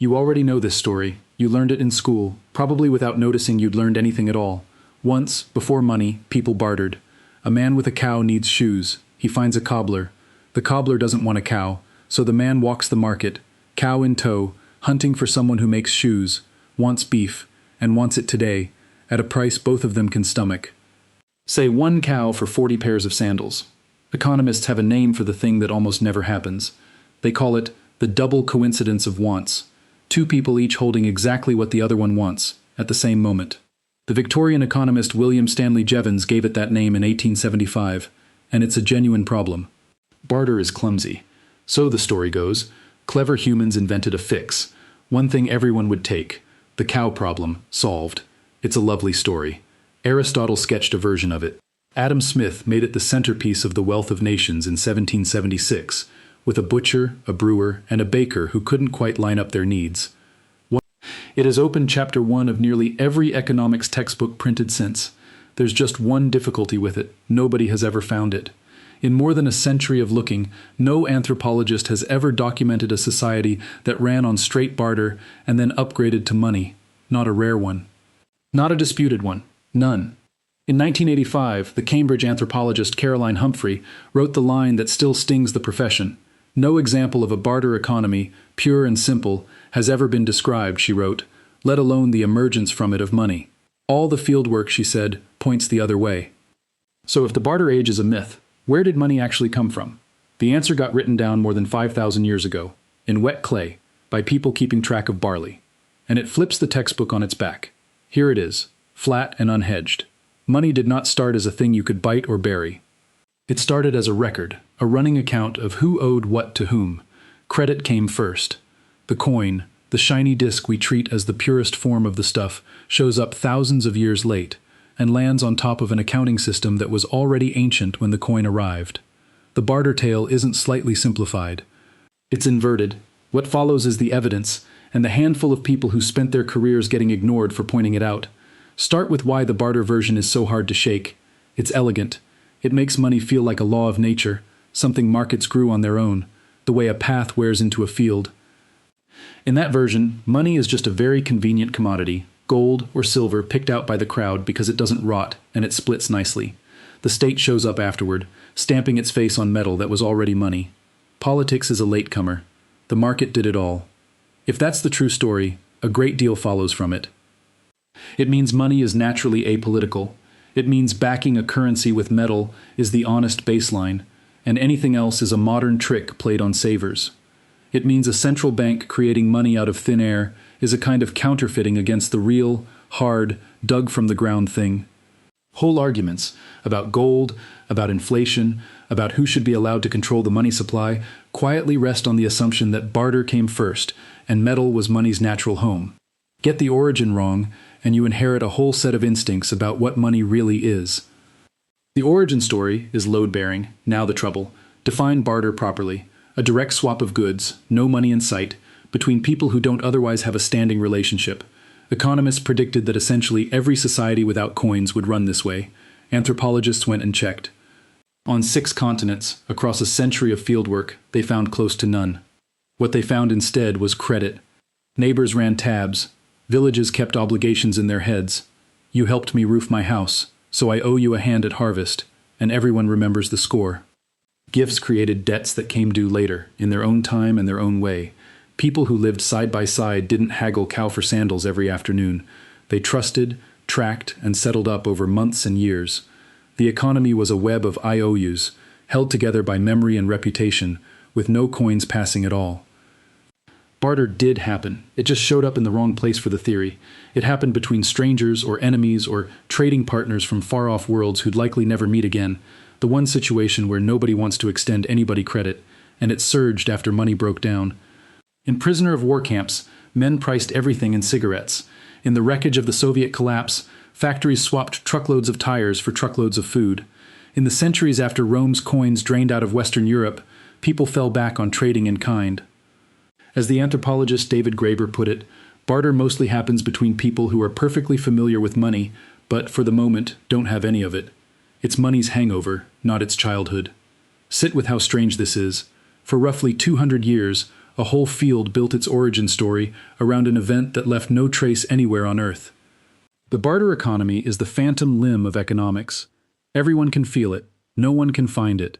You already know this story. You learned it in school, probably without noticing you'd learned anything at all. Once, before money, people bartered. A man with a cow needs shoes. He finds a cobbler. The cobbler doesn't want a cow, so the man walks the market, cow in tow, hunting for someone who makes shoes, wants beef, and wants it today, at a price both of them can stomach. Say 1 cow for 40 pairs of sandals. Economists have a name for the thing that almost never happens. They call it the double coincidence of wants. 2 people each holding exactly what the other one wants, at the same moment. The Victorian economist William Stanley Jevons gave it that name in 1875, and it's a genuine problem. Barter is clumsy. So the story goes, clever humans invented a fix. One thing everyone would take. The cow problem, solved. It's a lovely story. Aristotle sketched a version of it. Adam Smith made it the centerpiece of The Wealth of Nations in 1776, with a butcher, a brewer, and a baker who couldn't quite line up their needs. It has opened chapter 1 of nearly every economics textbook printed since. There's just one difficulty with it. Nobody has ever found it. In more than a century of looking, no anthropologist has ever documented a society that ran on straight barter and then upgraded to money. Not a rare one. Not a disputed one. None. In 1985, the Cambridge anthropologist Caroline Humphrey wrote the line that still stings the profession. No example of a barter economy, pure and simple, has ever been described, she wrote, let alone the emergence from it of money. All the fieldwork, she said, points the other way. So if the barter age is a myth, where did money actually come from? The answer got written down more than 5,000 years ago, in wet clay, by people keeping track of barley. And it flips the textbook on its back. Here it is, flat and unhedged. Money did not start as a thing you could bite or bury. It started as a record, a running account of who owed what to whom. Credit came first. The coin, the shiny disc we treat as the purest form of the stuff, shows up thousands of years late, and lands on top of an accounting system that was already ancient when the coin arrived. The barter tale isn't slightly simplified. It's inverted. What follows is the evidence, and the handful of people who spent their careers getting ignored for pointing it out. Start with why the barter version is so hard to shake. It's elegant. It makes money feel like a law of nature, something markets grew on their own, the way a path wears into a field. In that version, money is just a very convenient commodity, gold or silver picked out by the crowd because it doesn't rot and it splits nicely. The state shows up afterward, stamping its face on metal that was already money. Politics is a latecomer. The market did it all. If that's the true story, a great deal follows from it. It means money is naturally apolitical. It means backing a currency with metal is the honest baseline, and anything else is a modern trick played on savers. It means a central bank creating money out of thin air is a kind of counterfeiting against the real, hard, dug-from-the-ground thing. Whole arguments about gold, about inflation, about who should be allowed to control the money supply quietly rest on the assumption that barter came first and metal was money's natural home. Get the origin wrong, and you inherit a whole set of instincts about what money really is. The origin story is load-bearing, now the trouble. Define barter properly. A direct swap of goods, no money in sight, between people who don't otherwise have a standing relationship. Economists predicted that essentially every society without coins would run this way. Anthropologists went and checked. On 6 continents, across a century of fieldwork, they found close to none. What they found instead was credit. Neighbors ran tabs. Villages kept obligations in their heads. You helped me roof my house, so I owe you a hand at harvest, and everyone remembers the score. Gifts created debts that came due later, in their own time and their own way. People who lived side by side didn't haggle cow for sandals every afternoon. They trusted, tracked, and settled up over months and years. The economy was a web of IOUs, held together by memory and reputation, with no coins passing at all. Barter did happen. It just showed up in the wrong place for the theory. It happened between strangers or enemies or trading partners from far-off worlds who'd likely never meet again. The one situation where nobody wants to extend anybody credit, and it surged after money broke down. In prisoner of war camps, men priced everything in cigarettes. In the wreckage of the Soviet collapse, factories swapped truckloads of tires for truckloads of food. In the centuries after Rome's coins drained out of Western Europe, people fell back on trading in kind. As the anthropologist David Graeber put it, barter mostly happens between people who are perfectly familiar with money, but for the moment don't have any of it. It's money's hangover, not its childhood. Sit with how strange this is. For roughly 200 years, A whole field built its origin story around an event that left no trace anywhere on Earth. The barter economy is the phantom limb of economics. Everyone can feel it, no one can find it.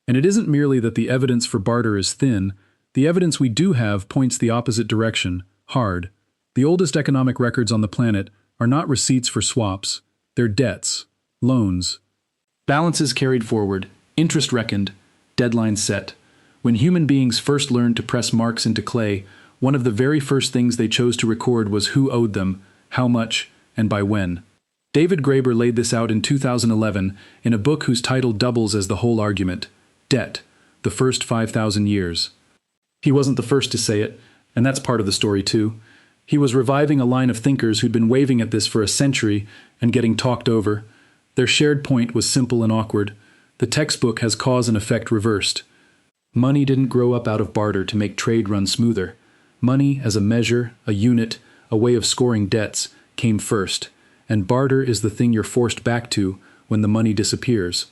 And it isn't merely that the evidence for barter is thin, the evidence we do have points the opposite direction, hard. The oldest economic records on the planet are not receipts for swaps, they're debts, loans. Balances carried forward, interest reckoned, deadlines set. When human beings first learned to press marks into clay, one of the very first things they chose to record was who owed them, how much, and by when. David Graeber laid this out in 2011 in a book whose title doubles as the whole argument, Debt, the First 5,000 Years. He wasn't the first to say it, and that's part of the story too. He was reviving a line of thinkers who'd been waving at this for a century and getting talked over. Their shared point was simple and awkward. The textbook has cause and effect reversed. Money didn't grow up out of barter to make trade run smoother. Money as a measure, a unit, a way of scoring debts, came first, and barter is the thing you're forced back to when the money disappears.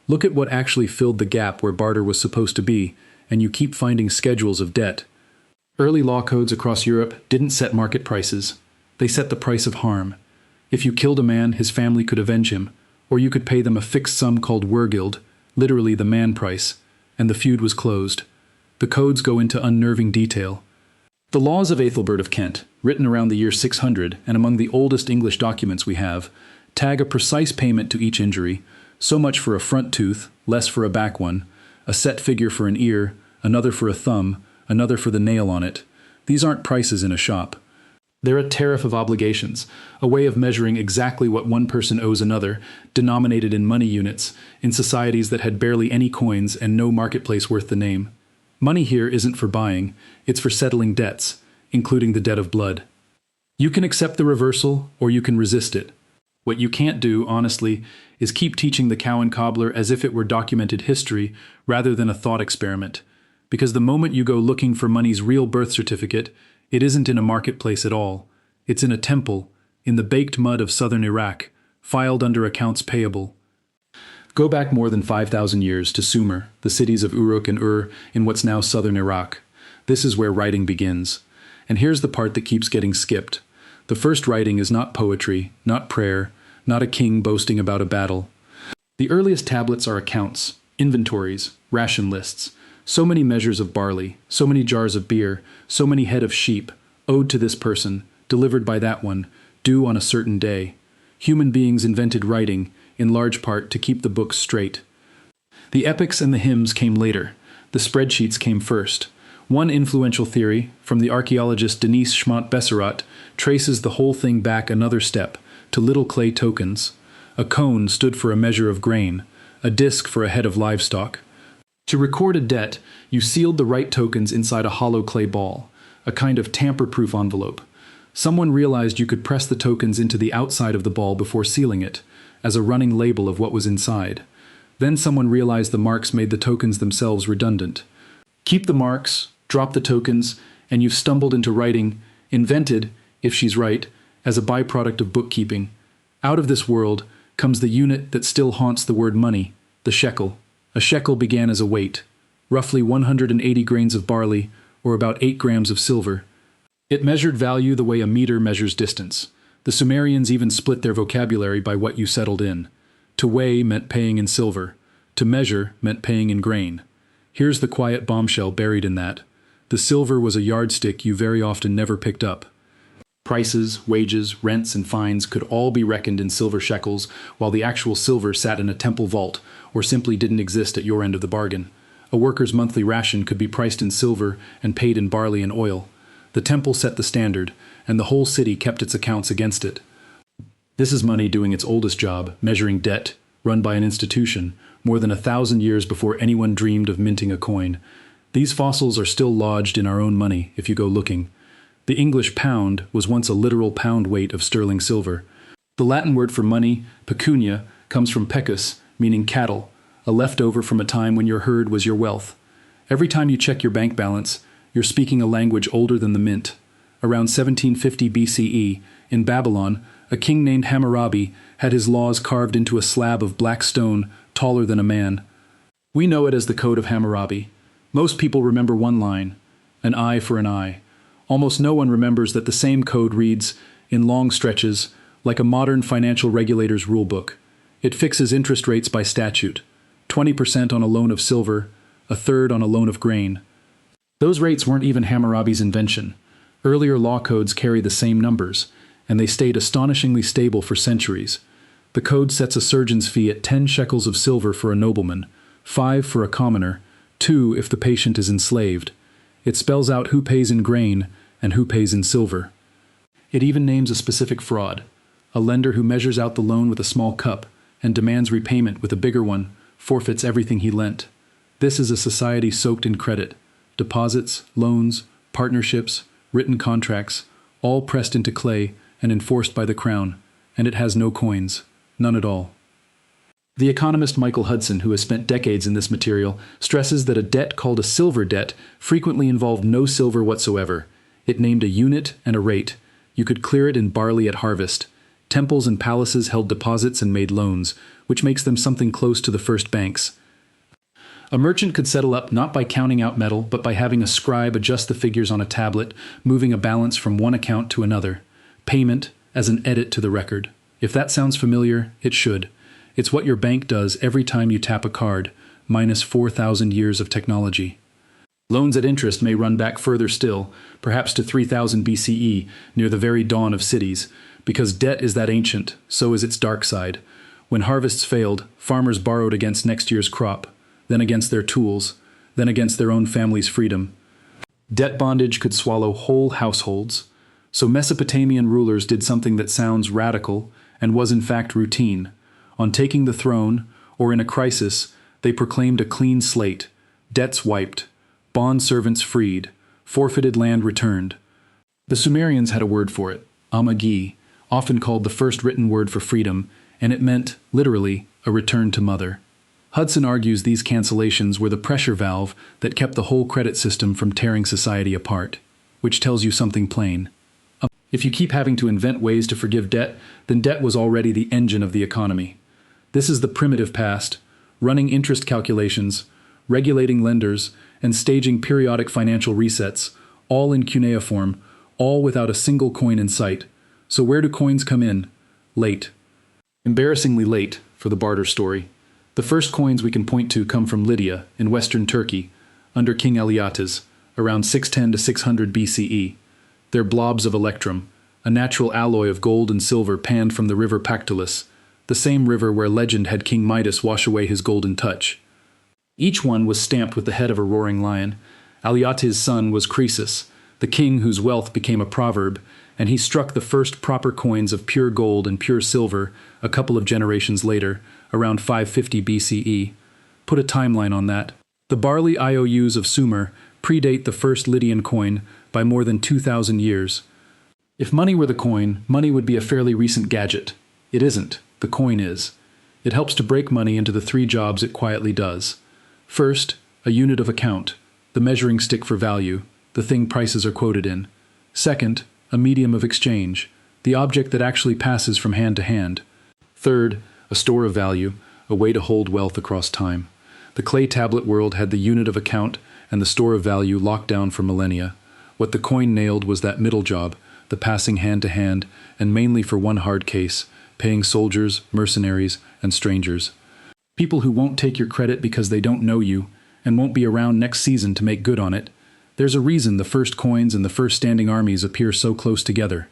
Look at what actually filled the gap where barter was supposed to be, and you keep finding schedules of debt. Early law codes across Europe didn't set market prices. They set the price of harm. If you killed a man, his family could avenge him, or you could pay them a fixed sum called wergild, literally the man price, and the feud was closed. The codes go into unnerving detail. The laws of Ethelbert of Kent, written around the year 600 and among the oldest English documents we have, tag a precise payment to each injury, so much for a front tooth, less for a back one, a set figure for an ear, another for a thumb, another for the nail on it. These aren't prices in a shop. They're a tariff of obligations, a way of measuring exactly what one person owes another, denominated in money units, in societies that had barely any coins and no marketplace worth the name. Money here isn't for buying, it's for settling debts, including the debt of blood. You can accept the reversal, or you can resist it. What you can't do, honestly, is keep teaching the cow and cobbler as if it were documented history rather than a thought experiment. Because the moment you go looking for money's real birth certificate, it isn't in a marketplace at all. It's in a temple, in the baked mud of southern Iraq, filed under accounts payable. Go back more than 5,000 years to Sumer, the cities of Uruk and Ur in what's now southern Iraq. This is where writing begins. And here's the part that keeps getting skipped. The first writing is not poetry, not prayer, not a king boasting about a battle. The earliest tablets are accounts, inventories, ration lists. So many measures of barley, so many jars of beer, so many head of sheep, owed to this person, delivered by that one, due on a certain day. Human beings invented writing, in large part to keep the books straight. The epics and the hymns came later. The spreadsheets came first. One influential theory, from the archaeologist Denise Schmont-Besserat, traces the whole thing back another step, to little clay tokens. A cone stood for a measure of grain, a disc for a head of livestock. To record a debt, you sealed the right tokens inside a hollow clay ball, a kind of tamper-proof envelope. Someone realized you could press the tokens into the outside of the ball before sealing it, as a running label of what was inside. Then someone realized the marks made the tokens themselves redundant. Keep the marks, drop the tokens, and you've stumbled into writing, invented, if she's right, as a byproduct of bookkeeping. Out of this world comes the unit that still haunts the word money, the shekel. A shekel began as a weight, roughly 180 grains of barley, or about 8 grams of silver. It measured value the way a meter measures distance. The Sumerians even split their vocabulary by what you settled in. To weigh meant paying in silver. To measure meant paying in grain. Here's the quiet bombshell buried in that. The silver was a yardstick you very often never picked up. Prices, wages, rents, and fines could all be reckoned in silver shekels, while the actual silver sat in a temple vault, or simply didn't exist at your end of the bargain. A worker's monthly ration could be priced in silver and paid in barley and oil. The temple set the standard, and the whole city kept its accounts against it. This is money doing its oldest job, measuring debt, run by an institution, more than 1,000 years before anyone dreamed of minting a coin. These fossils are still lodged in our own money, if you go looking. The English pound was once a literal pound weight of sterling silver. The Latin word for money, pecunia, comes from pecus, meaning cattle, a leftover from a time when your herd was your wealth. Every time you check your bank balance, you're speaking a language older than the mint. Around 1750 BCE, in Babylon, a king named Hammurabi had his laws carved into a slab of black stone taller than a man. We know it as the Code of Hammurabi. Most people remember one line, an eye for an eye. Almost no one remembers that the same code reads, in long stretches, like a modern financial regulator's rulebook. It fixes interest rates by statute, 20% on a loan of silver, a third on a loan of grain. Those rates weren't even Hammurabi's invention. Earlier law codes carry the same numbers, and they stayed astonishingly stable for centuries. The code sets a surgeon's fee at 10 shekels of silver for a nobleman, 5 for a commoner, 2 if the patient is enslaved. It spells out who pays in grain and who pays in silver. It even names a specific fraud. A lender who measures out the loan with a small cup and demands repayment with a bigger one forfeits everything he lent. This is a society soaked in credit. Deposits, loans, partnerships, written contracts, all pressed into clay and enforced by the crown, and it has no coins, none at all. The economist Michael Hudson, who has spent decades in this material, stresses that a debt called a silver debt frequently involved no silver whatsoever. It named a unit and a rate. You could clear it in barley at harvest. Temples and palaces held deposits and made loans, which makes them something close to the first banks. A merchant could settle up not by counting out metal, but by having a scribe adjust the figures on a tablet, moving a balance from one account to another. Payment as an edit to the record. If that sounds familiar, it should. It's what your bank does every time you tap a card, minus 4,000 years of technology. Loans at interest may run back further still, perhaps to 3000 BCE, near the very dawn of cities. Because debt is that ancient, so is its dark side. When harvests failed, farmers borrowed against next year's crop, then against their tools, then against their own family's freedom. Debt bondage could swallow whole households. So Mesopotamian rulers did something that sounds radical and was in fact routine. On taking the throne, or in a crisis, they proclaimed a clean slate, debts wiped, bond servants freed, forfeited land returned. The Sumerians had a word for it, amagi, often called the first written word for freedom, and it meant, literally, a return to mother. Hudson argues these cancellations were the pressure valve that kept the whole credit system from tearing society apart, which tells you something plain. If you keep having to invent ways to forgive debt, then debt was already the engine of the economy. This is the primitive past, running interest calculations, regulating lenders, and staging periodic financial resets, all in cuneiform, all without a single coin in sight. So where do coins come in? Late. Embarrassingly late for the barter story. The first coins we can point to come from Lydia in western Turkey, under King Eliates, around 610 to 600 BCE. They're blobs of electrum, a natural alloy of gold and silver panned from the river Pactolus, the same river where legend had King Midas wash away his golden touch. Each one was stamped with the head of a roaring lion. Eliates' son was Croesus, the king whose wealth became a proverb, and he struck the first proper coins of pure gold and pure silver a couple of generations later, around 550 BCE. Put a timeline on that. The barley IOUs of Sumer predate the first Lydian coin by more than 2,000 years. If money were the coin, money would be a fairly recent gadget. It isn't. The coin is. It helps to break money into the 3 jobs it quietly does. First, a unit of account, the measuring stick for value, the thing prices are quoted in. Second, a medium of exchange, the object that actually passes from hand to hand. Third, a store of value, a way to hold wealth across time. The clay tablet world had the unit of account and the store of value locked down for millennia. What the coin nailed was that middle job, the passing hand to hand, and mainly for one hard case, paying soldiers, mercenaries, and strangers. People who won't take your credit because they don't know you, and won't be around next season to make good on it. There's a reason the first coins and the first standing armies appear so close together.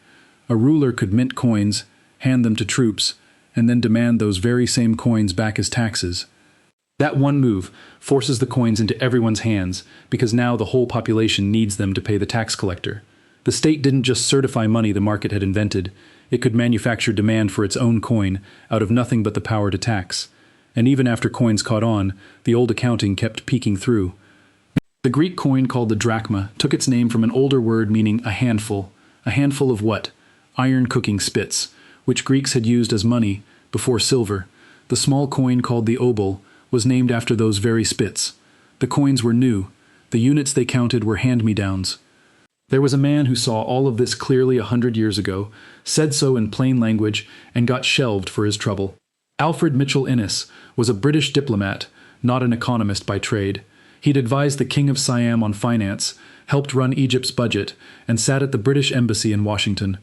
A ruler could mint coins, hand them to troops, and then demand those very same coins back as taxes. That one move forces the coins into everyone's hands, because now the whole population needs them to pay the tax collector. The state didn't just certify money the market had invented, it could manufacture demand for its own coin out of nothing but the power to tax. And even after coins caught on, the old accounting kept peeking through. The Greek coin called the drachma took its name from an older word meaning a handful. A handful of what? Iron cooking spits, which Greeks had used as money before silver. The small coin called the obol was named after those very spits. The coins were new. The units they counted were hand-me-downs. There was a man who saw all of this clearly 100 years ago, said so in plain language, and got shelved for his trouble. Alfred Mitchell Innes was a British diplomat, not an economist by trade. He'd advised the King of Siam on finance, helped run Egypt's budget, and sat at the British Embassy in Washington.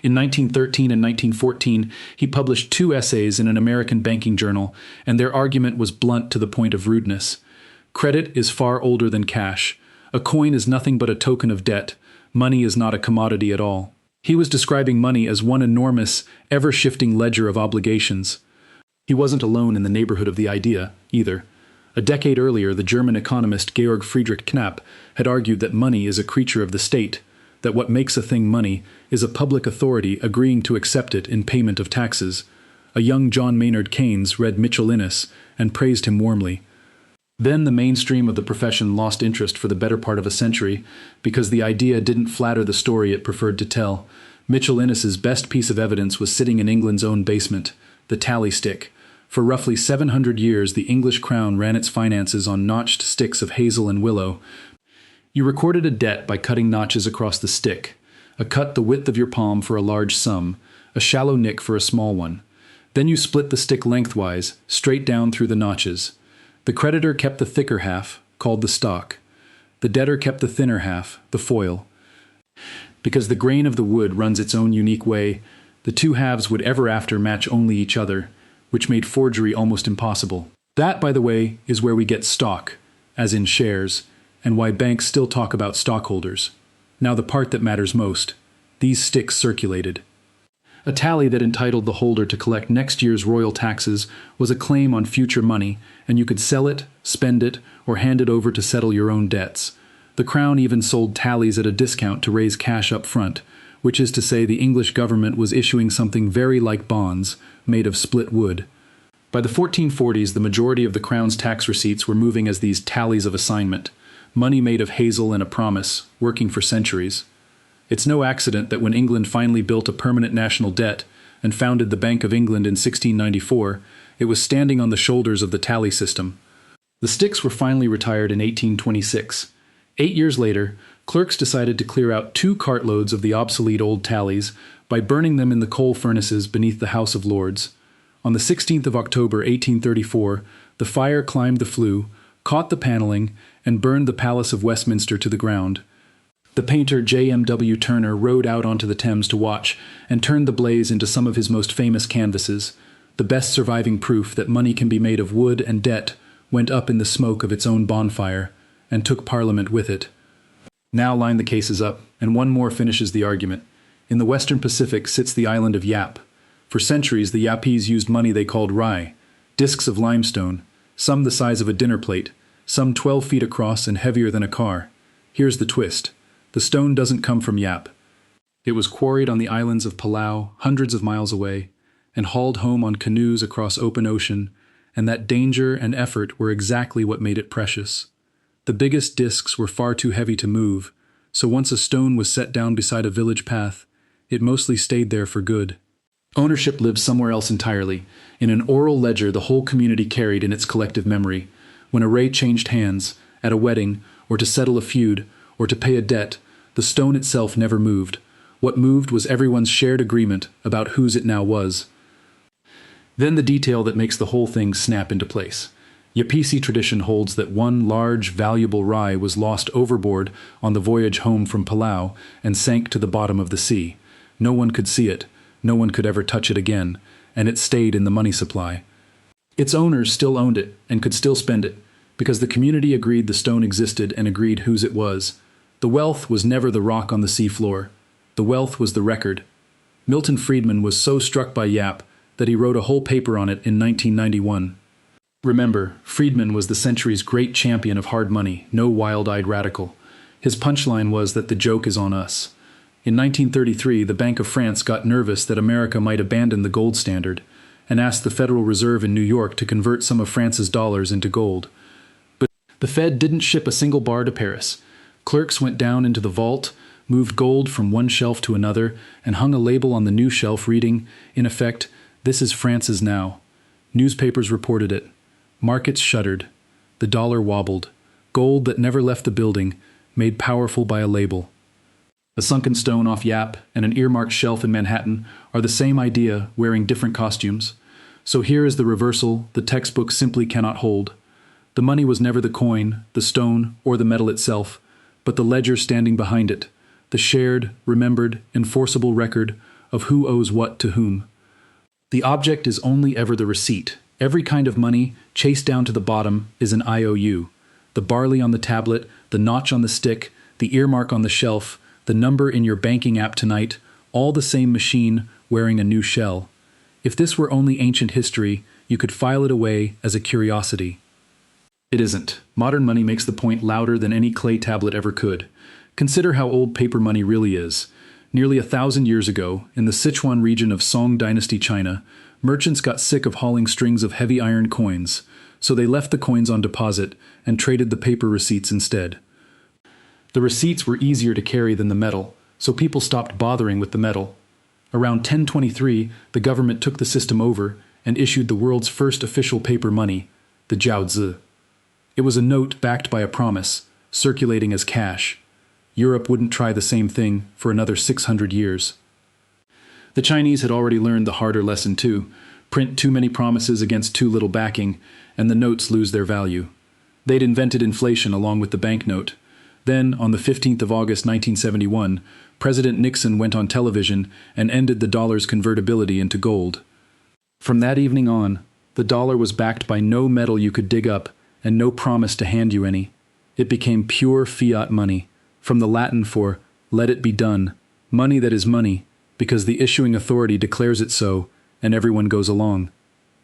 In 1913 and 1914, he published 2 essays in an American banking journal, and their argument was blunt to the point of rudeness. Credit is far older than cash. A coin is nothing but a token of debt. Money is not a commodity at all. He was describing money as one enormous, ever-shifting ledger of obligations. He wasn't alone in the neighborhood of the idea, either. A decade earlier, the German economist Georg Friedrich Knapp had argued that money is a creature of the state, that what makes a thing money is a public authority agreeing to accept it in payment of taxes. A young John Maynard Keynes read Mitchell Innes and praised him warmly. Then the mainstream of the profession lost interest for the better part of a century because the idea didn't flatter the story it preferred to tell. Mitchell Innes's best piece of evidence was sitting in England's own basement, the tally stick. For roughly 700 years, the English crown ran its finances on notched sticks of hazel and willow. You recorded a debt by cutting notches across the stick, a cut the width of your palm for a large sum, a shallow nick for a small one. Then you split the stick lengthwise, straight down through the notches. The creditor kept the thicker half, called the stock. The debtor kept the thinner half, the foil. Because the grain of the wood runs its own unique way, the two halves would ever after match only each other, which made forgery almost impossible. That, by the way, is where we get stock, as in shares, and why banks still talk about stockholders. Now the part that matters most. These sticks circulated. A tally that entitled the holder to collect next year's royal taxes was a claim on future money, and you could sell it, spend it, or hand it over to settle your own debts. The Crown even sold tallies at a discount to raise cash up front, which is to say the English government was issuing something very like bonds, made of split wood. By the 1440s, the majority of the Crown's tax receipts were moving as these tallies of assignment, money made of hazel and a promise, working for centuries. It's no accident that when England finally built a permanent national debt and founded the Bank of England in 1694, it was standing on the shoulders of the tally system. The sticks were finally retired in 1826. 8 years later, clerks decided to clear out 2 cartloads of the obsolete old tallies by burning them in the coal furnaces beneath the House of Lords. On the 16th of October 1834, the fire climbed the flue, caught the paneling, and burned the Palace of Westminster to the ground. The painter J.M.W. Turner rode out onto the Thames to watch and turned the blaze into some of his most famous canvases. The best surviving proof that money can be made of wood and debt went up in the smoke of its own bonfire and took Parliament with it. Now line the cases up, and one more finishes the argument. In the Western Pacific sits the island of Yap. For centuries, the Yapese used money they called rai, discs of limestone, some the size of a dinner plate, some 12 feet across and heavier than a car. Here's the twist. The stone doesn't come from Yap. It was quarried on the islands of Palau, hundreds of miles away, and hauled home on canoes across open ocean, and that danger and effort were exactly what made it precious. The biggest discs were far too heavy to move, so once a stone was set down beside a village path, it mostly stayed there for good. Ownership lived somewhere else entirely, in an oral ledger the whole community carried in its collective memory. When a ray changed hands, at a wedding, or to settle a feud, or to pay a debt, the stone itself never moved. What moved was everyone's shared agreement about whose it now was. Then the detail that makes the whole thing snap into place. Yapese tradition holds that one large, valuable rai was lost overboard on the voyage home from Palau and sank to the bottom of the sea. No one could see it, no one could ever touch it again, and it stayed in the money supply. Its owners still owned it and could still spend it, because the community agreed the stone existed and agreed whose it was. The wealth was never the rock on the seafloor. The wealth was the record. Milton Friedman was so struck by Yap that he wrote a whole paper on it in 1991. Remember, Friedman was the century's great champion of hard money, no wild-eyed radical. His punchline was that the joke is on us. In 1933, the Bank of France got nervous that America might abandon the gold standard and asked the Federal Reserve in New York to convert some of France's dollars into gold. But the Fed didn't ship a single bar to Paris. Clerks went down into the vault, moved gold from one shelf to another, and hung a label on the new shelf reading, in effect, "This is France's now." Newspapers reported it. Markets shuddered. The dollar wobbled. Gold that never left the building, made powerful by a label. A sunken stone off Yap and an earmarked shelf in Manhattan are the same idea, wearing different costumes. So here is the reversal the textbook simply cannot hold. The money was never the coin, the stone, or the metal itself, but the ledger standing behind it, the shared, remembered, enforceable record of who owes what to whom. The object is only ever the receipt. Every kind of money, chased down to the bottom, is an IOU. The barley on the tablet, the notch on the stick, the earmark on the shelf, the number in your banking app tonight, all the same machine wearing a new shell. If this were only ancient history, you could file it away as a curiosity. It isn't. Modern money makes the point louder than any clay tablet ever could. Consider how old paper money really is. Nearly 1,000 years ago, in the Sichuan region of Song Dynasty China, merchants got sick of hauling strings of heavy iron coins, so they left the coins on deposit and traded the paper receipts instead. The receipts were easier to carry than the metal, so people stopped bothering with the metal. Around 1023, the government took the system over and issued the world's first official paper money, the jiaozi. It was a note backed by a promise, circulating as cash. Europe wouldn't try the same thing for another 600 years. The Chinese had already learned the harder lesson too. Print too many promises against too little backing, and the notes lose their value. They'd invented inflation along with the banknote. Then, on the 15th of August 1971, President Nixon went on television and ended the dollar's convertibility into gold. From that evening on, the dollar was backed by no metal you could dig up and no promise to hand you any. It became pure fiat money, from the Latin for "let it be done," money that is money, because the issuing authority declares it so, and everyone goes along.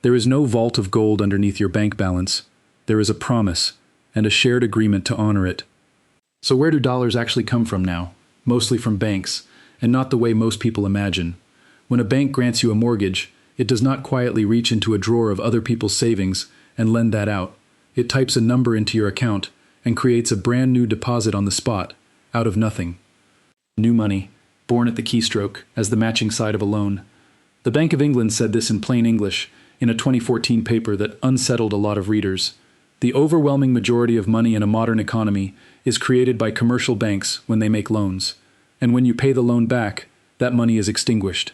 There is no vault of gold underneath your bank balance. There is a promise, and a shared agreement to honor it. So where do dollars actually come from now? Mostly from banks, and not the way most people imagine. When a bank grants you a mortgage, it does not quietly reach into a drawer of other people's savings and lend that out. It types a number into your account and creates a brand new deposit on the spot, out of nothing. New money, born at the keystroke, as the matching side of a loan. The Bank of England said this in plain English in a 2014 paper that unsettled a lot of readers. The overwhelming majority of money in a modern economy is created by commercial banks when they make loans. And when you pay the loan back, that money is extinguished.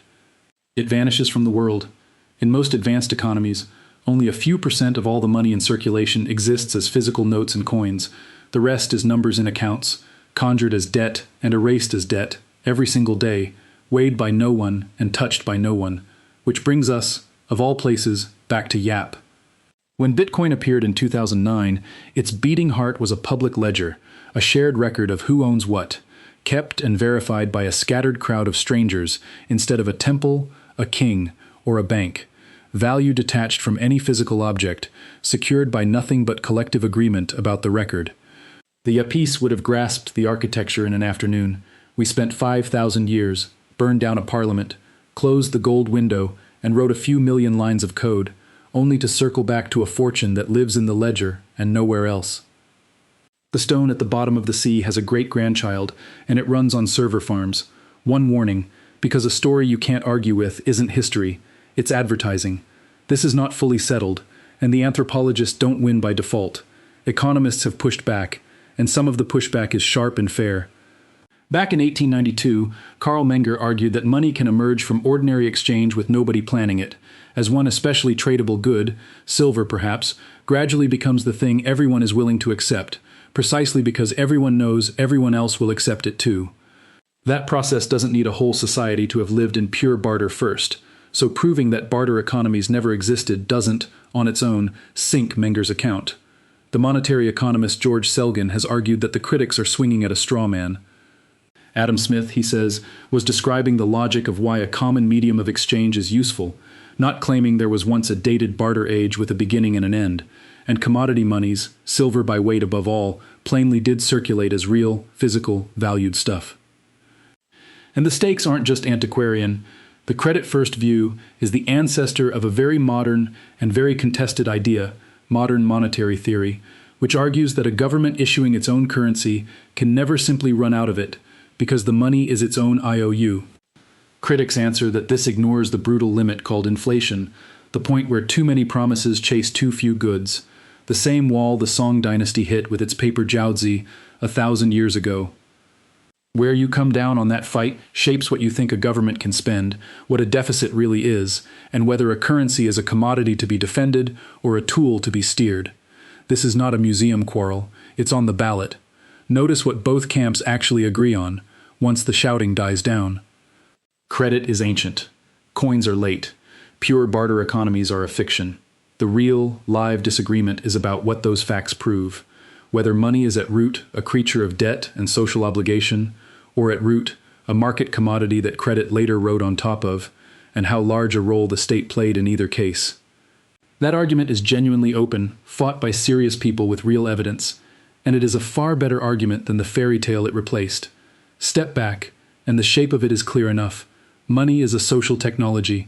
It vanishes from the world. In most advanced economies, only a few % of all the money in circulation exists as physical notes and coins. The rest is numbers in accounts, conjured as debt and erased as debt every single day, weighed by no one and touched by no one, which brings us, of all places, back to Yap. When Bitcoin appeared in 2009, its beating heart was a public ledger, a shared record of who owns what, kept and verified by a scattered crowd of strangers instead of a temple, a king, or a bank, value detached from any physical object, secured by nothing but collective agreement about the record. The Yapese would have grasped the architecture in an afternoon. We spent 5,000 years, burned down a parliament, closed the gold window, and wrote a few million lines of code, only to circle back to a fortune that lives in the ledger and nowhere else. The stone at the bottom of the sea has a great-grandchild, and it runs on server farms. One warning, because a story you can't argue with isn't history, it's advertising. This is not fully settled, and the anthropologists don't win by default. Economists have pushed back, and some of the pushback is sharp and fair. Back in 1892, Carl Menger argued that money can emerge from ordinary exchange with nobody planning it, as one especially tradable good, silver perhaps, gradually becomes the thing everyone is willing to accept, precisely because everyone knows everyone else will accept it too. That process doesn't need a whole society to have lived in pure barter first, so proving that barter economies never existed doesn't, on its own, sink Menger's account. The monetary economist George Selgin has argued that the critics are swinging at a straw man. Adam Smith, he says, was describing the logic of why a common medium of exchange is useful, not claiming there was once a dated barter age with a beginning and an end, and commodity monies, silver by weight above all, plainly did circulate as real, physical, valued stuff. And the stakes aren't just antiquarian. The credit-first view is the ancestor of a very modern and very contested idea, modern monetary theory, which argues that a government issuing its own currency can never simply run out of it, because the money is its own IOU. Critics answer that this ignores the brutal limit called inflation, the point where too many promises chase too few goods, the same wall the Song dynasty hit with its paper jiaozi 1,000 years ago. Where you come down on that fight shapes what you think a government can spend, what a deficit really is, and whether a currency is a commodity to be defended or a tool to be steered. This is not a museum quarrel, it's on the ballot. Notice what both camps actually agree on, once the shouting dies down. Credit is ancient. Coins are late. Pure barter economies are a fiction. The real, live disagreement is about what those facts prove, whether money is at root a creature of debt and social obligation, or at root a market commodity that credit later rode on top of, and how large a role the state played in either case. That argument is genuinely open, fought by serious people with real evidence, and it is a far better argument than the fairy tale it replaced. Step back, and the shape of it is clear enough. Money is a social technology.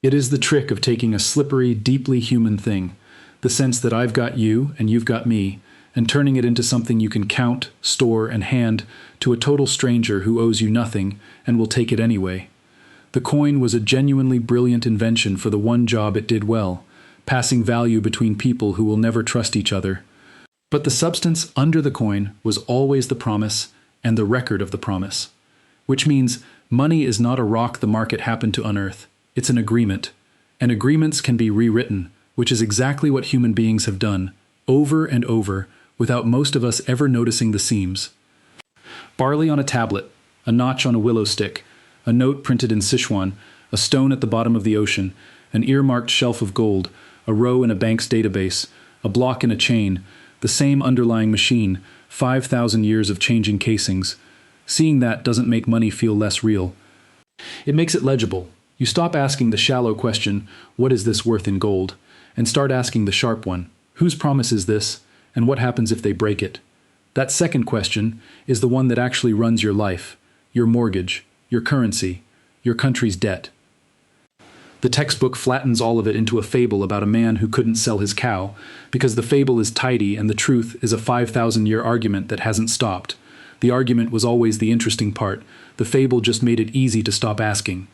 It is the trick of taking a slippery, deeply human thing, the sense that I've got you and you've got me, and turning it into something you can count, store, and hand to a total stranger who owes you nothing and will take it anyway. The coin was a genuinely brilliant invention for the one job it did well, passing value between people who will never trust each other. But the substance under the coin was always the promise and the record of the promise. Which means money is not a rock the market happened to unearth. It's an agreement. And agreements can be rewritten, which is exactly what human beings have done, over and over, without most of us ever noticing the seams. Barley on a tablet, a notch on a willow stick, a note printed in Sichuan, a stone at the bottom of the ocean, an earmarked shelf of gold, a row in a bank's database, a block in a chain, the same underlying machine, 5,000 years of changing casings. Seeing that doesn't make money feel less real. It makes it legible. You stop asking the shallow question, what is this worth in gold? And start asking the sharp one, whose promise is this, and what happens if they break it? That second question is the one that actually runs your life, your mortgage, your currency, your country's debt. The textbook flattens all of it into a fable about a man who couldn't sell his cow, because the fable is tidy and the truth is a 5,000-year argument that hasn't stopped. The argument was always the interesting part. The fable just made it easy to stop asking.